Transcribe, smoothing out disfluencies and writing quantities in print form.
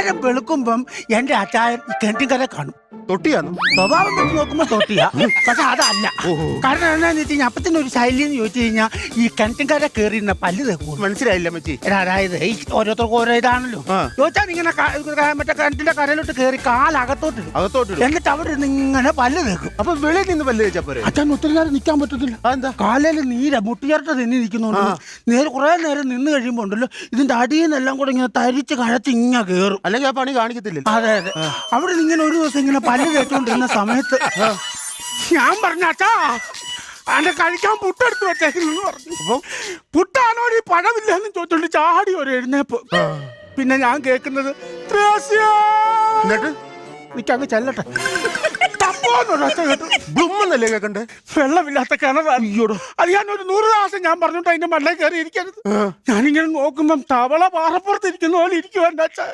നേരം വെളുക്കുമ്പം എന്റെ അച്ചായൻ കിണറ്റിൻകര കാണും. തൊട്ടിയാന്നു സ്വഭാവം വെച്ച് നോക്കുമ്പോ തൊട്ടിയാ, പക്ഷെ അതല്ല. കാരണം എന്താന്ന് വെച്ച് കഴിഞ്ഞാൽ അപ്പത്തിന് ഒരു ശൈലി എന്ന് ചോദിച്ചു കഴിഞ്ഞാൽ ഈ കിണറ്റിൻകര കയറിയിരുന്ന പല്ല് തേക്കും. മനസ്സിലായില്ല മച്ചി. അതായത് ഈ ഓരോരുത്തർക്കും ഓരോ ഇതാണല്ലോ. ചോദിച്ചാൽ ഇങ്ങനെ മറ്റേ കിണറ്റിന്റെ കരയിലോട്ട് കയറി കാലകത്തോട്ടിടും, എന്നിട്ട് അവിടെ നിന്ന് ഇങ്ങനെ പല്ല് തേക്കും. അപ്പൊ വെളിയിൽ നിന്ന് പല്ല് തേച്ചാ പോരെ? അച്ഛൻ ഒത്തിരി നേരം നിൽക്കാൻ പറ്റത്തില്ല. എന്താ? കാലയിൽ നീര മുട്ടിയറട്ട് തന്നെ നിൽക്കുന്നുണ്ട്. നേരെ കുറെ നേരം നിന്ന് കഴിയുമ്പോ ഉണ്ടല്ലോ ഇതിന്റെ അടിയിൽ നിന്നെല്ലാം കൂടെ ഇങ്ങനെ തരിച്ച് കഴച്ച് ഇങ്ങനെ കയറും. അല്ലെങ്കിൽ ആ പണി കാണിക്കത്തില്ല. അതെ അതെ. അവിടെ നിന്ന് ഇങ്ങനെ ഒരു ദിവസം ഇങ്ങനെ പല്ല് തേച്ചോണ്ടിരുന്ന സമയത്ത് ഞാൻ പറഞ്ഞ അച്ഛാ അന്റെ കഴിക്കാൻ പുട്ടെടുത്ത് വെച്ചേക്കുന്നു പറഞ്ഞു. പുട്ടാണോ ഈ പഴമില്ലെന്ന് ചോദിച്ചോണ്ട് ചാടി ഒരു എഴുന്നേപ്പ്. പിന്നെ ഞാൻ കേൾക്കുന്നത് എനിക്കങ്ങ് ചെല്ലട്ടെ ബ്ലുമെന്നല്ലേ കേക്കണ്ടേ? വെള്ളമില്ലാത്ത കിണറാണ്. അത് ഞാൻ ഒരു 100 പ്രാവശ്യം ഞാൻ പറഞ്ഞോണ്ട് അതിന്റെ മണ്ണേ കയറി ഇരിക്കരുത്. ഞാനിങ്ങനെ നോക്കുമ്പം തവള പാറപ്പുറത്ത് ഇരിക്കുന്ന പോലെ ഇരിക്കുവാ എന്റെ അച്ഛൻ.